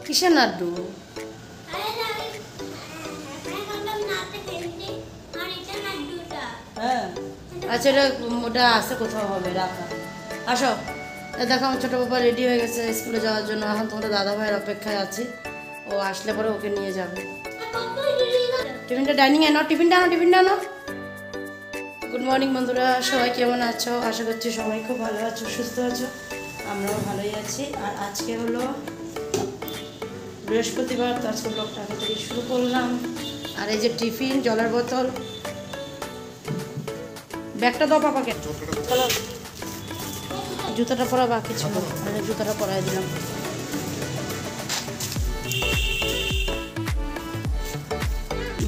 কিসের লাড্ডু? হ্যাঁ আচ্ছা, ওটা আছে কোথাও হবে রাখা। আসো দেখো আমার ছোটো বাবা রেডি হয়ে গেছে স্কুলে যাওয়ার জন্য। এখন তোমাদের দাদা ভাইয়ের অপেক্ষায় আছি, ও আসলে পরে ওকে নিয়ে যাবে। টিফিনটা ডাইনিংয়ে আনো, টিফিনটা আনো। গুড মর্নিং বন্ধুরা, সবাই কেমন আছো? আশা করছি সবাই খুব ভালো আছো, সুস্থ আছো। আমরাও ভালোই আছি। আর আজকে হলো বৃহস্পতিবার, তো আজকে ব্লগটা আগে থেকে শুরু করলাম। আর এই যে টিফিন, জলের বোতল, ব্যাগটা দাও পাপাকে। চলো জুতাটা পরা বাকি ছিল, জুতাটা পরাই দিলাম।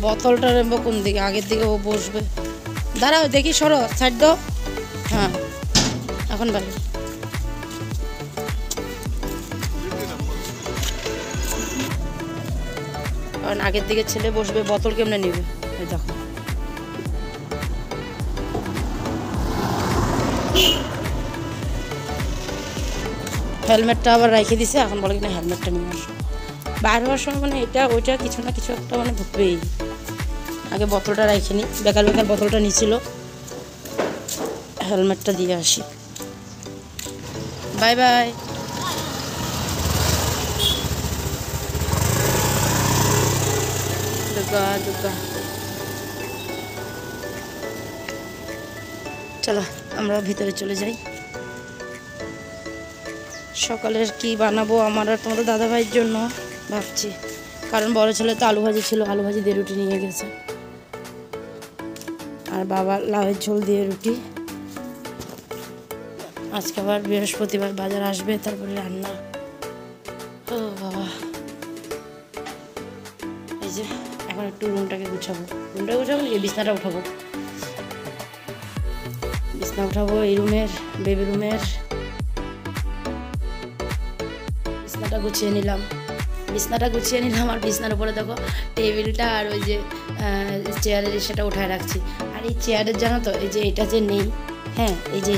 বোতলটা নেবো কোন দিকে? আগের দিকে ও বসবে। দাঁড়াও দেখি, সরো, সাইড দাও। হ্যাঁ এখন বাড়ি। কারণ আগের দিকে ছেলে বসবে, বোতল কেমনে নেবে? দেখো হেলমেটটা আবার রেখে দিছে, এখন বলে কিনা হেলমেটটা নিয়ে আসো। বাইরে হওয়ার সময় মানে এটা ওইটা কিছু না কিছু একটা মানে ঢুকবেই। আগে বোতলটা রেখে নিই, বেকার বোতলটা নিয়েছিল। হেলমেটটা দিয়ে আসি। Bye bye. দুর্গা চলো আমরা ভিতরে চলে যাই। সকালের কি বানাবো আমার আর তোমাদের দাদা ভাইয়ের জন্য ভাবছি। কারণ বড় ছেলে তো আলু ভাজি ছিল, আলু ভাজি দিয়ে রুটি নিয়ে গেছে। আর বাবা লাউয়ের ঝোল দিয়ে রুটি। আজকে আবার বৃহস্পতিবার, বাজার আসবে, তারপরে রান্না। ও বাবা, এই যে এখন একটু রুমটাকে গুছাবো বিছনাটা উঠাবো। বিছনা উঠাবো এই রুমের, বেবি রুমের বিছনাটা গুছিয়ে নিলাম। আর বিছনার উপরে দেখো টেবিলটা আর ওই যে চেয়ারের সেটা উঠায় রাখছি। আর এই চেয়ারের জানো তো, এই যে এটা যে নেই, হ্যাঁ এই যে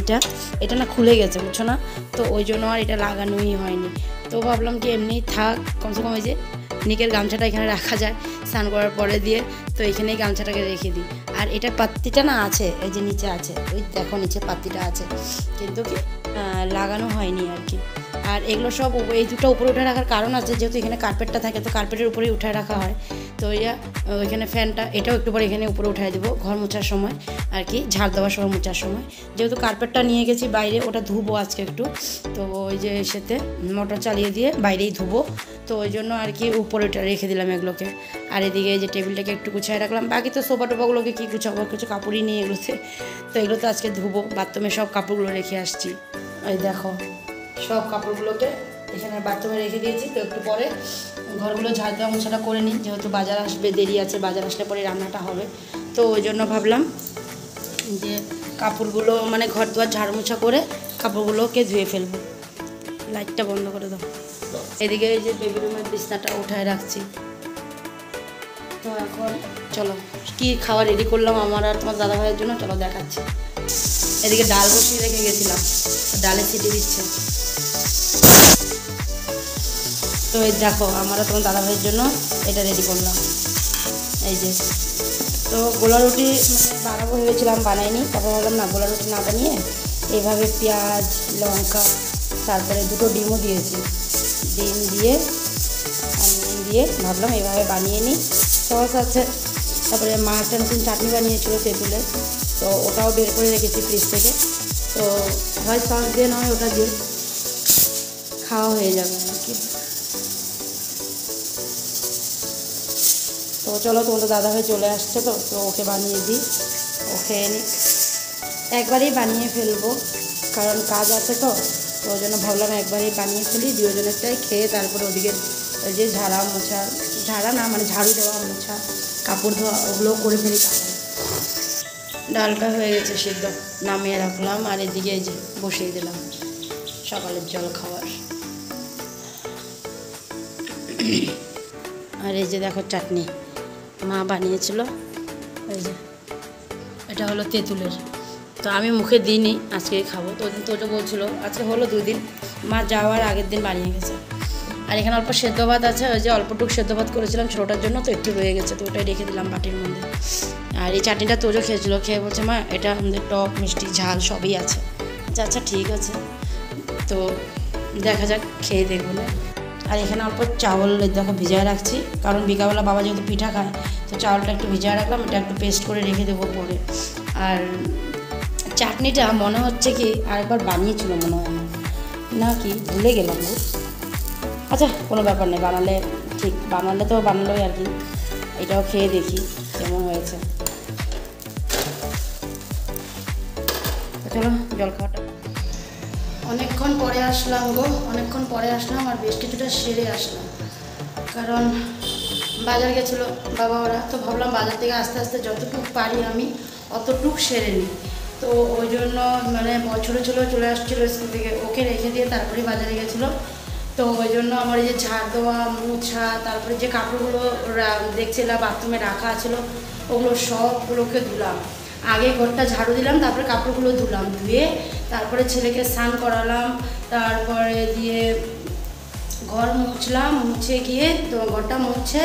এটা না খুলে গেছে, বুঝছো না? তো ওই জন্য আর এটা লাগানোই হয়নি। তো ভাবলাম কি এমনি থাক, কমসে কম ওই যে নিকের গামছাটা এখানে রাখা যায় স্নান করার পরে দিয়ে, তো এখানেই গামছাটাকে রেখে দিই। আর এটা পাত্তিটা না আছে, এই যে নিচে আছে, ওই দেখো নিচে পাত্তিটা আছে, কিন্তু কি লাগানো হয়নি আর কি। আর এগুলো সব এই দুটো উপরে উঠে রাখার কারণ আছে, যেহেতু এখানে কার্পেটটা থাকে, তো কার্পেটের উপরেই উঠে রাখা হয়। তো ওইখানে ফ্যানটা এটাও একটু পরে এখানে উপরে উঠাই দেবো ঘর মোছার সময় আর কি, ঝাড় দেওয়ার সময়, মোছার সময়। যেহেতু কার্পেটটা নিয়ে গেছি বাইরে, ওটা ধুবো আজকে একটু। তো ওই যে সাথে মোটর চালিয়ে দিয়ে বাইরেই ধুবো, তো ওই জন্য আর কি উপরে রেখে দিলাম এগুলোকে। আর এদিকে এই যে টেবিলটাকে একটু গুছিয়ে রাখলাম। বাকি তো সোফা টোপাগুলোকে কী গুছাবো, কিছু কাপড়ই নিয়ে এগুলোতে, তো এগুলো তো আজকে ধুবো। বাথরুমে সব কাপড়গুলো রেখে আসছি, ওই দেখো সব কাপড়গুলোকে এখানে বাথরুমে রেখে দিয়েছি। তো একটু পরে ঘরগুলো ঝাড় দেওয়া মোছাটা করে নিই, যেহেতু বাজার আসবে, দেরি আছে, বাজার আসলে পরে রান্নাটা হবে। তো ওই জন্য ভাবলাম যে কাপড়গুলো মানে ঘর দুয়ার ঝাড় মোছা করে কাপড়গুলোকে ধুয়ে ফেলবো। লাইটটা বন্ধ করে দাও। এদিকে এই যে বেবি রুমের বিছনাটা উঠায় রাখছি। তো এখন চলো কি খাবার রেডি করলাম আমার আর তোমার দাদা ভাইয়ের জন্য, চলো দেখাচ্ছি। এদিকে ডাল বসিয়ে রেখে গেছিলাম, ডালে সিটি দিচ্ছে। তো এই দেখো আমার আর তোমার দাদা ভাইয়ের জন্য এটা রেডি করলাম। এই যে তো গোলা রুটি মানে বানাবো ভেবেছিলাম, বানাইনি। তারপর ভাবলাম না, গোলা রুটি না বানিয়ে এইভাবে পেঁয়াজ, লঙ্কা, তারপরে দুটো ডিমও দিয়েছি, ডিম দিয়ে অনিয়ন দিয়ে ভাবলাম এইভাবে বানিয়ে নিই, সস আছে। তারপরে মা একটা নতুন চাটনি বানিয়েছিল তেঁতুলের, তো ওটাও বের করে রেখেছি ফ্রিজ থেকে। তো হয় সস দিয়ে নয় ওটা দিয়ে খাওয়া হয়ে যাবে আর কি। তো চলো, তোমাদের দাদাভাই চলে আসছে, তো ওকে বানিয়ে দিই, ও খেয়ে নিই। একবারেই বানিয়ে ফেলবো, কারণ কাজ আছে, তো ওই জন্য ভাবলাম একবারেই বানিয়ে ফেলি, দুজনেরটাই খেয়ে তারপরে ওদিকে ওই যে ঝাড়া মোছা, ঝাড়া না মানে ঝাড়ু দেওয়া, মোছা, কাপড় ধোয়া, ওগুলোও করে ফেলি। ডালটা হয়ে গেছে সিদ্ধ, নামিয়ে রাখলাম। আর এদিকে এই যে বসিয়ে দিলাম সকালের জল খাওয়ার। আর এই যে দেখো চাটনি মা বানিয়েছিল, এই যে এটা হলো তেঁতুলের। তো আমি মুখে দিইনি, আজকে খাবো। তো ওদিন তো ওটা বলছিল, আজকে হলো 2 দিন, মা যাওয়ার আগের দিন বানিয়ে গেছে। আর এখানে অল্প সেদ্ধ ভাত আছে, ওই যে অল্পটুক সেদ্ধ ভাত করেছিলাম ছোটোটার জন্য, তো একটু রয়ে গেছে, তো ওটাই রেখে দিলাম বাটির মধ্যে। আর এই চাটনিটা তোজো খেয়েছিলো, খেয়ে বলছে মা এটা আমাদের টক মিষ্টি ঝাল সবই আছে। আচ্ছা ঠিক আছে, তো দেখা যাক, খেয়ে দেখবো না। আর এখানে অল্প চাউল দেখো ভিজায় রাখছি, কারণ বিকালবেলা বাবা যেহেতু পিঠা খায়, তো চাউলটা একটু ভিজায় রাখলাম, এটা একটু পেস্ট করে রেখে দেবো পরে। আর চাটনিটা মনে হচ্ছে কি আরেকবার বানিয়েছিল মনে হয় না কি, ভুলে গেলাম গো। আচ্ছা কোনো ব্যাপার নেই, বানালে ঠিক, বানালে তো বানালোই আর কি। এটাও খেয়ে দেখি কেমন হয়েছে। চলো জল খাওয়াটা। অনেকক্ষণ পরে আসলাম গো, অনেকক্ষণ পরে আসলাম, আর বেশ কিছুটা সেরে আসলাম, কারণ বাজার গেছিলো বাবা ওরা, তো ভাবলাম বাজার থেকে আস্তে আস্তে যতটুকু পারি আমি অতটুক সেরে নিই। তো ওই জন্য মানে ছোটো চলে আসছিলো স্কুল থেকে, ওকে রেখে দিয়ে তারপরে বাজারে গেছিলো। তো ওই জন্য আমার এই যে ঝাড় দেওয়া, মোছা, তারপরে যে কাপড়গুলো দেখছিলাম বাথরুমে রাখা ছিল, ওগুলো সবগুলোকে ধুলাম। আগে ঘরটা ঝাড়ু দিলাম, তারপরে কাপড়গুলো ধুলাম, ধুয়ে তারপরে ছেলেকে স্নান করালাম, তারপরে দিয়ে ঘর মুছলাম, মুছে গিয়ে তো ঘরটা মুছে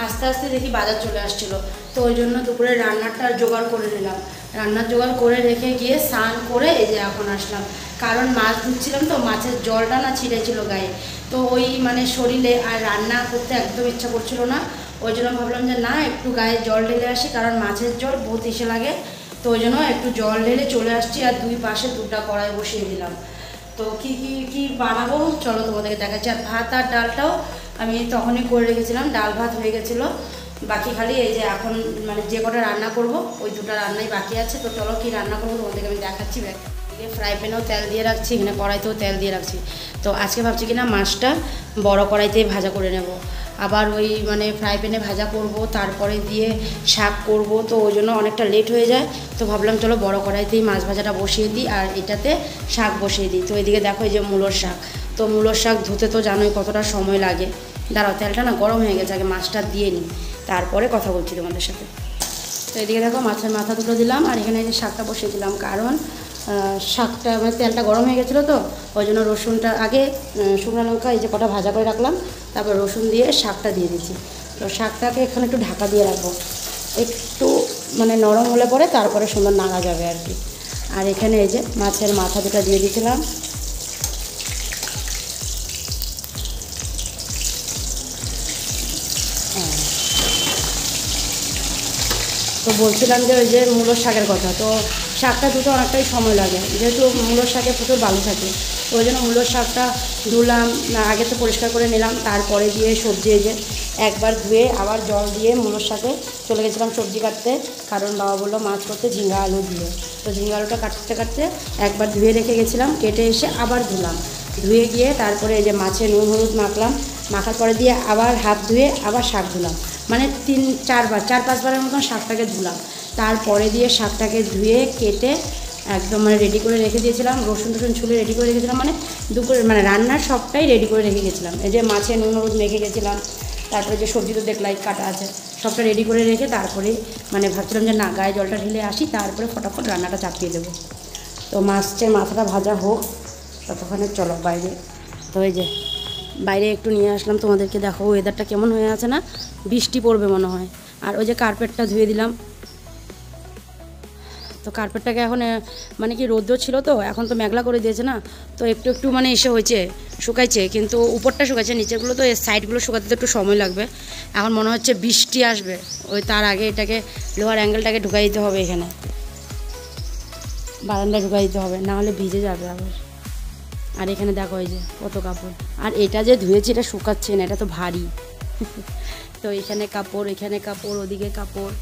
আস্তে আস্তে দেখি বাজার চলে আসছিলো। তো ওই জন্য দুপুরে রান্নাটা জোগাড় করে নিলাম, রান্নার জোগাড় করে রেখে গিয়ে স্নান করে এই যে এখন আসলাম। কারণ মাছ ধুচ্ছিলাম তো, মাছের জলটা না ছিঁড়েছিল গায়ে, তো ওই মানে শরীরে আর রান্না করতে একদম ইচ্ছা করছিল না। ওই জন্য ভাবলাম যে না একটু গায়ে জল ঢেলে আসি, কারণ মাছের জল বহুত এসে লাগে, তো ওই জন্য একটু জল ঢেলে চলে আসছি। আর দুই পাশে দুটা কড়াই বসিয়ে দিলাম। তো কি বানাবো চলো তোমাদেরকে দেখাচ্ছি। আর ভাত আর ডালটাও আমি তখনই করে রেখেছিলাম, ডাল ভাত হয়ে গেছিলো, বাকি খালি এই যে এখন মানে যে কটা রান্না করব ওই দুটো রান্নাই বাকি আছে। তো চলো কি রান্না করবো তোমাদেরকে আমি দেখাচ্ছি। ফ্রাই প্যানেও তেল দিয়ে রাখছি, এখানে কড়াইতেও তেল দিয়ে রাখছি। তো আজকে ভাবছি কিনা মাছটা বড় কড়াইতেই ভাজা করে নেব, আবার ওই মানে ফ্রাই প্যানে ভাজা করব, তারপরে দিয়ে শাক করব, তো ওই জন্য অনেকটা লেট হয়ে যায়। তো ভাবলাম চলো বড় কড়াইতেই মাছ ভাজাটা বসিয়ে দিই, আর এটাতে শাক বসিয়ে দিই। তো এদিকে দেখো এই যে মূলোর শাক, তো মূলোর শাক ধুতে তো জানোই কতটা সময় লাগে। দাঁড়াও তেলটা না গরম হয়ে গেছে, আগে মাছটা দিয়ে নিই, তারপরে কথা বলছি তোমাদের সাথে। তো এদিকে দেখো মাছের মাথা দুটো দিলাম, আর এখানে এই যে শাকটা বসিয়ে দিলাম, কারণ শাকটা মানে তেলটা গরম হয়ে গেছিলো, তো ওই জন্য রসুনটা আগে শুকনো লঙ্কা এই যে কটা ভাজা করে রাখলাম, তারপর রসুন দিয়ে শাকটা দিয়ে দিচ্ছি। তো শাকটাকে এখানে একটু ঢাকা দিয়ে রাখবো, একটু মানে নরম হলে পরে তারপরে সুন্দর নাড়া যাবে আর কি। আর এখানে এই যে মাছের মাথা দুটো দিয়ে দিয়েছিলাম। তো বলছিলাম যে ওই যে মূলোর শাকের কথা, তো শাকটা ধুতে অনেকটাই সময় লাগে, যেহেতু মূলোর শাকে প্রচুর বালু থাকে, তো ওই জন্য মূলোর শাকটা ধুলাম, আগে তো পরিষ্কার করে নিলাম, তারপরে দিয়ে সবজি এই যে একবার ধুয়ে আবার জল দিয়ে মূলোর শাকে চলে গেছিলাম সবজি কাটতে, কারণ বাবা বললো মাছ করতে ঝিঙ্গা আলু দিয়ে। তো ঝিঙ্গা আলুটা কাটতে কাটতে একবার ধুয়ে রেখে গেছিলাম, কেটে এসে আবার ধুলাম, ধুয়ে গিয়ে তারপরে এই যে মাছে নুন হলুদ মাখলাম, মাখার পরে দিয়ে আবার হাত ধুয়ে আবার শাক ধুলাম, মানে 4-5বারের মতন শাকটাকে ধুলাম। তারপরে দিয়ে শাকটাকে ধুয়ে কেটে একদম মানে রেডি করে রেখে দিয়েছিলাম, রসুন ছুলে রেডি করে রেখেছিলাম, মানে দুপুরে মানে রান্নার সবটাই রেডি করে রেখে গেছিলাম। এই যে মাছে নুন হলুদ মেখে গেছিলাম, তারপরে যে সবজি তো দেখলাই কাটা আছে, সবটা রেডি করে রেখে তারপরে মানে ভাবছিলাম যে না গায়ে জলটা ঢেলে আসি, তারপরে ফটাফট রান্নাটা চাপিয়ে দেবো। তো মাছের মাথাটা ভাজা হোক ততক্ষণে চলো বাইরে। তো এই যে বাইরে একটু নিয়ে আসলাম তোমাদেরকে, দেখো ওয়েদারটা কেমন হয়ে আছে না, বৃষ্টি পড়বে মনে হয়। আর ওই যে কার্পেটটা ধুয়ে দিলাম, তো কার্পেটটাকে এখন মানে কি রোদ্র ছিল তো, এখন তো মেঘলা করে দিয়েছে না, তো একটু মানে এসে হয়েছে শুকাইছে, কিন্তু উপরটা শুকাইছে, নিচেগুলো তো সাইডগুলো শুকাতে তো একটু সময় লাগবে। এখন মনে হচ্ছে বৃষ্টি আসবে, ওই তার আগে এটাকে লোহার অ্যাঙ্গেলটাকে ঢুকাই দিতে হবে, এখানে বারান্দায় ঢুকাই দিতে হবে, না হলে ভিজে যাবে আবার। আর এখানে দেখো এই যে কত কাপড়, আর এটা যে ধুয়েছি এটা শুকাচ্ছে না, এটা তো ভারী। তো এখানে কাপড়, এখানে কাপড়, ওদিকে কাপড়।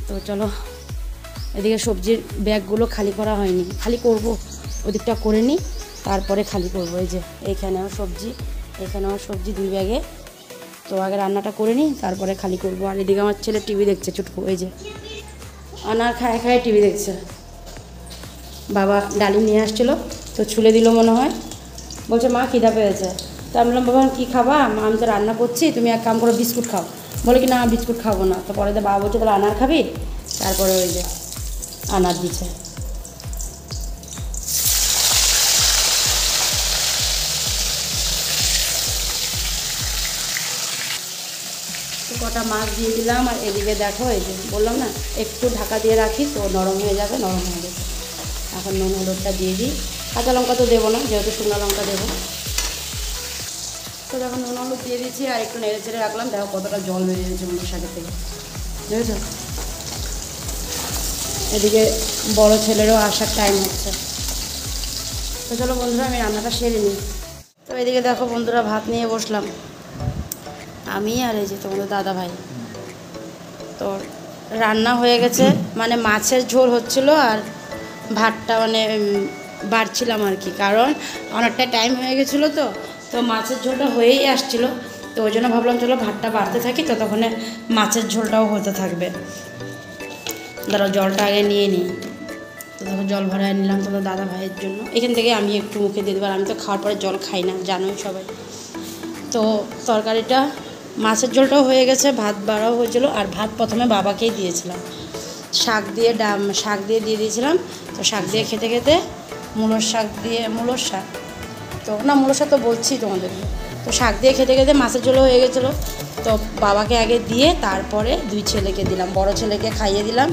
তো চলো এদিকে সবজির ব্যাগগুলো খালি করা হয়নি, খালি করব, ওদিকটা করে নিই তারপরে খালি করব। এই যে এখানেও সবজি, এখানেও সবজি, 2 ব্যাগে। তো আগে রান্নাটা করে নিই তারপরে খালি করব। আর এদিকে আমার ছেলে টিভি দেখছে চুটকু, এই যে আনার খায় টিভি দেখছে। বাবা ডালি নিয়ে আসছিলো, তো ছুলে দিল মনে হয়, বলছে মা খিদা পেয়েছে। তো আমি বললাম বাবা কী খাবা, আমি তো রান্না করছি, তুমি এক কাম করো বিস্কুট খাও। বলে কি না বিস্কুট খাবো না। তো পরে বাবা বলছে তাহলে আনার খাবি, তারপরে ওই যে আনার দিচ্ছে। কটা মাছ দিয়ে দিলাম। আর এদিকে দেখো, এই যে বললাম না একটু ঢাকা দিয়ে রাখি তো নরম হয়ে যাবে, নরম হয়ে গেছে। এখন নুন হলুদটা দিয়ে দিই। কাঁচা লঙ্কা তো দেবো না, যেহেতু শুকনো লঙ্কা দেবো। তো দেখো নুন হলুদ দিয়ে দিচ্ছি আর একটু নেড়ে চেড়ে রাখলাম। দেখো কতটা জল বেরিয়ে গেছে মুরগির শাকের থেকে, বুঝেছো? এদিকে বড় ছেলেরও আসার টাইম হচ্ছে। তো চলো বন্ধুরা আমি রান্নাটা সেরে নিই। তো এদিকে দেখো বন্ধুরা ভাত নিয়ে বসলাম আমি আর এই যে তোমাদের দাদা ভাই। তো রান্না হয়ে গেছে, মানে মাছের ঝোল হচ্ছিল আর ভাতটা মানে বাড়ছিলাম আর কি, কারণ অনেকটা টাইম হয়ে গেছিলো। তো মাছের ঝোলটা হয়েই আসছিলো, তো ওই জন্য ভাবলাম চলো ভাতটা বাড়তে থাকি, ততক্ষণে মাছের ঝোলটাও হতে থাকবে। ধরো জলটা আগে নিয়ে নিই। তো তখন জল ভরায় নিলাম তোমার দাদা ভাইয়ের জন্য। এখান থেকে আমি একটু মুখে দিয়ে দেবো, আর আমি তো খাওয়ার পরে জল খাই না, জানোই সবাই। তো তরকারিটা মাছের ঝোলটাও হয়ে গেছে, ভাত বাড়াও হয়েছিলো। আর ভাত প্রথমে বাবাকেই দিয়েছিলাম, শাক দিয়ে দিয়েছিলাম। তো শাক দিয়ে খেতে খেতে মূলোর শাক তো না, মূলোর শাক তো বলছি তোমাদেরকে। তো শাক দিয়ে খেতে খেতে মাছের ঝোলও হয়ে গেছিলো। তো বাবাকে আগে দিয়ে তারপরে দুই ছেলেকে দিলাম, বড় ছেলেকে খাইয়ে দিলাম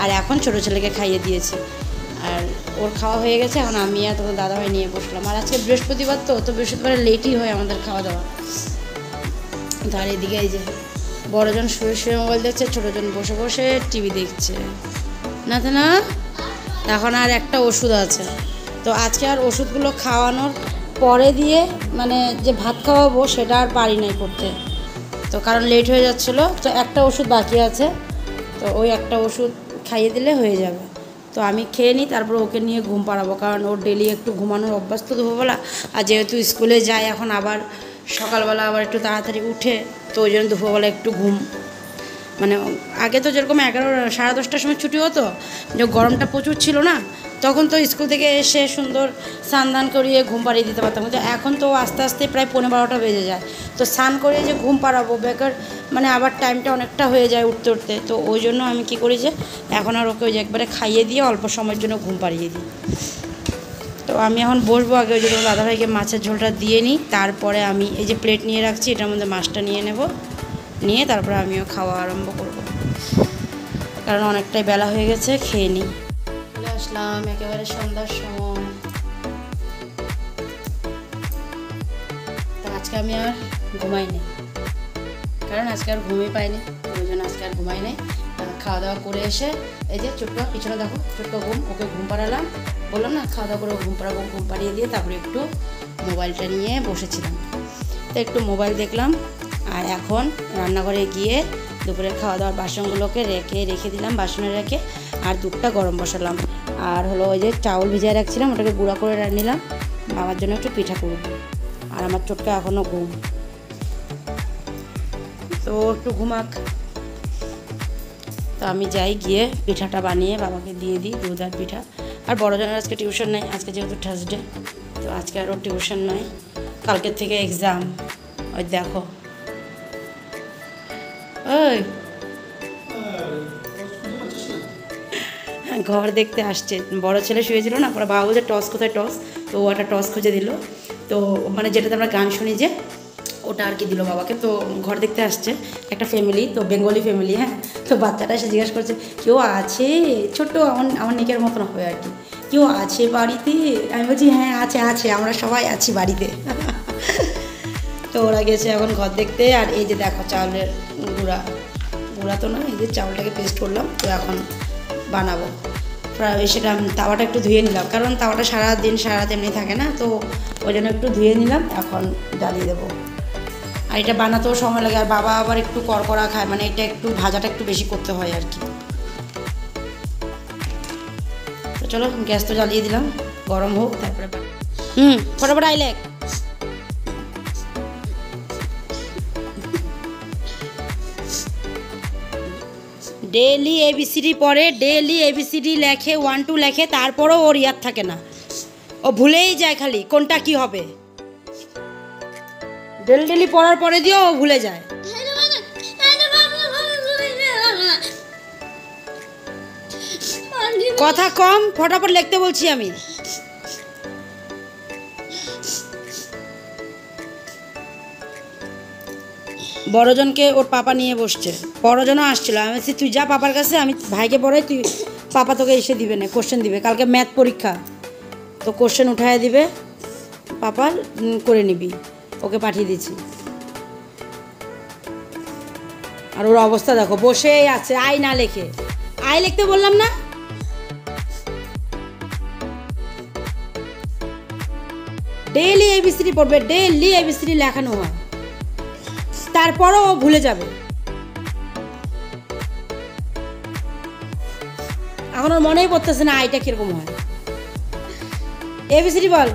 আর এখন ছোটো ছেলেকে খাইয়ে দিয়েছি। আর ওর খাওয়া হয়ে গেছে, এখন আমি আর তোমার দাদাভাই নিয়ে বসলাম। আর আজকে বৃহস্পতিবার, তো বৃহস্পতিবারে লেটই হয় আমাদের খাওয়া দাওয়া। তার এদিকে এই যে বড়জন শুয়ে শুয়ে মোবাইল দেখছে, ছোটোজন বসে বসে টিভি দেখছে। না এখন আর একটা ওষুধ আছে, তো আজকে আর ওষুধগুলো খাওয়ানোর পরে দিয়ে মানে যে ভাত খাওয়াবো সেটা আর পারি নাই করতে, তো কারণ লেট হয়ে যাচ্ছিলো। তো একটা ওষুধ বাকি আছে, তো ওই একটা ওষুধ খাইয়ে দিলে হয়ে যাবে। তো আমি খেয়ে নিই, তারপর ওকে নিয়ে ঘুম পাড়াবো, কারণ ওর ডেলি একটু ঘুমানোর অভ্যাস তো দুপুরবেলা। আর যেহেতু স্কুলে যায় এখন, আবার সকালবেলা আবার একটু তাড়াতাড়ি উঠে, তো ওই জন্য দুপুরবেলা একটু ঘুম, মানে আগে তো যেরকম 11 সাড়ে 10টার সময় ছুটি হতো, যে গরমটা প্রচুর ছিল না, তখন তো স্কুল থেকে এসে সুন্দর স্নান করিয়ে ঘুম পাড়িয়ে দিতে পারতাম। কিন্তু এখন তো আস্তে আস্তে প্রায় 11:30 বেজে যায়। তো স্নান করিয়ে যে ঘুম পাড়াবো বেকার, মানে আবার টাইমটা অনেকটা হয়ে যায় উঠতে উঠতে। তো ওই জন্য আমি কী করি যে এখন আর ওকে ওই যে একবারে খাইয়ে দিয়ে অল্প সময়ের জন্য ঘুম পাড়িয়ে দিই। তো আমি এখন বসবো, আগে ওই জন্য দাদাভাইকে মাছের ঝোলটা দিয়ে নিই, তারপরে আমি এই যে প্লেট নিয়ে রাখছি এটার মধ্যে মাছটা নিয়ে নেব, নিয়ে তারপরে আমিও খাওয়া আরম্ভ করব, কারণ অনেকটাই বেলা হয়ে গেছে, খেয়ে নিই। চলে আসলাম একেবারে সন্ধ্যার সময়। তো আজকে আমি আর ঘুমাইনি, কারণ আজকে আর ঘুমই পাইনি, ওই জন্য আজকে আর ঘুমাই নাই। খাওয়া দাওয়া করে এসে এই যে ছোট্ট পিছনে দেখো, ছোট্ট ঘুম, ওকে ঘুম পাড়ালাম। বললাম না খাওয়া দাওয়া করে ঘুম পাড়াবো, ঘুম পাড়িয়ে দিয়ে তারপরে একটু মোবাইলটা নিয়ে বসেছিলাম। তো একটু মোবাইল দেখলাম। আর এখন রান্নাঘরে গিয়ে দুপুরের খাওয়া দাওয়ার বাসনগুলোকে রেখে দিলাম, বাসনে রেখে আর দুধটা গরম বসালাম। আর হলো ওই যে চাউল ভিজিয়ে রাখছিলাম, ওটাকে গুঁড়া করে নিলাম, বাবার জন্য একটু পিঠা করব। আর আমার ছোটকা এখনও ঘুম, তো একটু ঘুমাক। তো আমি যাই, গিয়ে পিঠাটা বানিয়ে বাবাকে দিয়ে দিই, দুধ আর পিঠা। আর বড়জনের আজকে টিউশন নেই, আজকে যেহেতু থার্সডে, তো আজকে আরও টিউশন নয়, কালকের থেকে এক্সাম। ওই দেখো, ওই ঘর দেখতে আসছে। বড় ছেলে শুয়েছিল না, পরে বাবা বলছে টস কোথায়, টস। তো ও একটা টস খুঁজে দিল, তো মানে যেটাতে আমরা গান শুনি যে, ওটা আর কি দিল বাবাকে। তো ঘর দেখতে আসছে একটা ফ্যামিলি, তো বেঙ্গলি ফ্যামিলি। হ্যাঁ, তো বাচ্চাটা এসে জিজ্ঞাসা করছে কেউ আছে, ছোট্ট আমার নিকের মতন হবে আর কি, কেউ আছে বাড়িতে? আমি বলছি হ্যাঁ আছে, আমরা সবাই আছি বাড়িতে। তো ওরা গেছে এখন ঘর দেখতে। আর এই যে দেখো চাউলের গুঁড়া তো না, এই যে চাউলটাকে পেস্ট করলাম, তো এখন বানাবো। সেটা তাওয়াটা একটু ধুয়ে নিলাম, কারণ তাওয়াটা সারা রাত এমনি থাকে না, তো ওই জন্য একটু ধুয়ে নিলাম, এখন জ্বালিয়ে দেবো। আর এটা বানাতেও সময় লাগে, আর বাবা আবার একটু কড়কড়া খায়, মানে এটা একটু ভাজাটা একটু বেশি করতে হয় আর কি। তো চলো গ্যাস তো জ্বালিয়ে দিলাম, গরম হোক তারপরে ফটাফট আইলেক। ডেইলি ABCD পড়ে, ডেইলি ABCD লেখে, 1 2 লেখে, তারপরেও ওর ইয়াদ থাকে না, ও ভুলেই যায় খালি কোনটা কি হবে। ডেলি পড়ার পরে দিয়েও ও ভুলে যায়। কথা কম, ফটাফট লিখতে বলছি আমি। বড়জনকে ওর পাপা নিয়ে বসছে, বড়জনও আসছিল। আমি বলছি তুই যা পাপার কাছে, আমি ভাইকে পড়াই, তুই পাপা তোকে এসে দিবে না, কোশ্চেন দিবে, কালকে ম্যাথ পরীক্ষা, তো কোশ্চেন উঠায় দিবে, পাপার করে নিবি, ওকে পাঠিয়ে দিচ্ছি। আর ওর অবস্থা দেখো, বসেই আছে, আয় না লেখে, আয় লিখতে বললাম না। ডেইলি এবিসিডি পড়বে, ডেইলি এবিসিডি লেখানো হয়, তারপরও ও ভুলে যাবে। এখন ওর মনেই পড়তেছে না আইটা কিরকম হয়। এবিসিডি বল,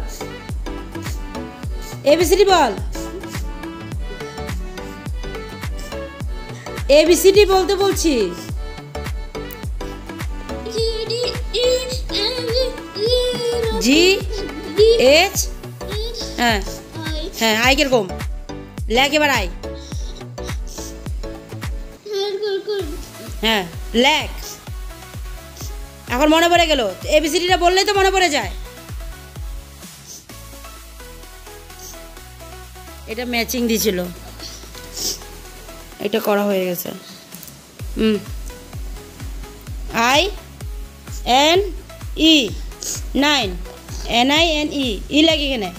এবিসিডি বল, এবিসিডি বলতে বলছি। জি এইচ, হ্যাঁ হ্যাঁ, আই কিরকম লেখ, এবার আই, হ্যাঁ লেখ। এখন মনে পড়ে গেল, এবিসিডিটা বললেই তো মনে পড়ে যায়। এটা ম্যাচিং দিছিল, এটা করা হয়ে গেছে। আই এন ই 9, NINE, ই লাগে এখানে,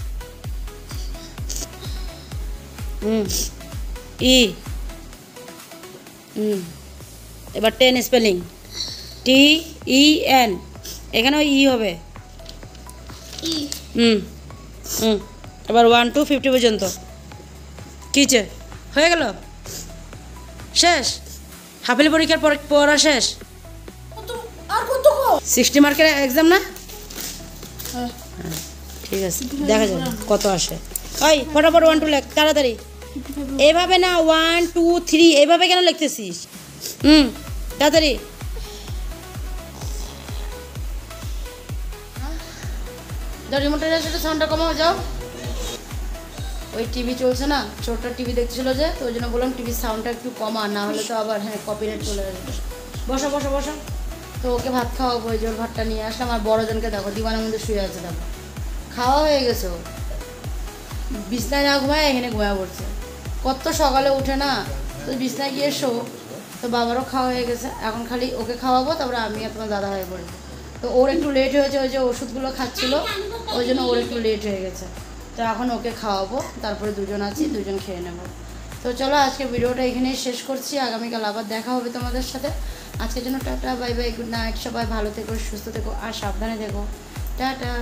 ই, এবার 10 স্পেলিং, TEN, এখানেও ই হবে। এবার 1 to 50 পর্যন্ত কিছে হয়ে গেল, শেষ। হাফেলি পরীক্ষার পড়া শেষ। 60 মার্কের এক্সাম না? হ্যাঁ ঠিক আছে, দেখা যাবে কত আসে। ওই ফটাফট 1 2 লেখ তাড়াতাড়ি। এভাবে না 1 2 3 এভাবে কেন লিখতেছিস? তাড়াতাড়ি। রিমোটের সাথে সাউন্ডটা কমাও যাও। ওই টিভি চলছে না, ছোট্ট টিভি দেখছিল যে, তো ওই জন্য বললাম টিভির সাউন্ডটা একটু কমা, না হলে তো আবার হ্যাঁ কপিরাইট চলে আসবে। বসো বসো বসো। তো ওকে ভাত খাওয়াবো, ওই জোর ভাতটা নিয়ে আসলাম। আর বড়জনকে দেখো দিবানের মধ্যে শুয়ে আছে, দেখো খাওয়া হয়ে গেছে, ও বিছনায় না ঘুমায় এখানে ঘুমায় পড়ছে। কত সকালে উঠে না, তো বিছনায় গিয়ে শো। তো বাবারও খাওয়া হয়ে গেছে, এখন খালি ওকে খাওয়াবো, তারপরে আমি আর তোমার দাদা হয়ে পড়বো। তো ওর একটু লেট হয়েছে, ওই যে ওষুধগুলো খাচ্ছিলো, ওই জন্য ওর একটু লেট হয়ে গেছে। তো এখন ওকে খাওয়াবো, তারপরে দুজন আছি, দুজন খেয়ে নেব। তো চলো আজকে ভিডিওটা এখানেই শেষ করছি, আগামীকাল আবার দেখা হবে তোমাদের সাথে। আজকের জন্য tata, bye bye, good night. সবাই ভালো থেকো, সুস্থ থেকো আর সাবধানে থেকো। টাটা।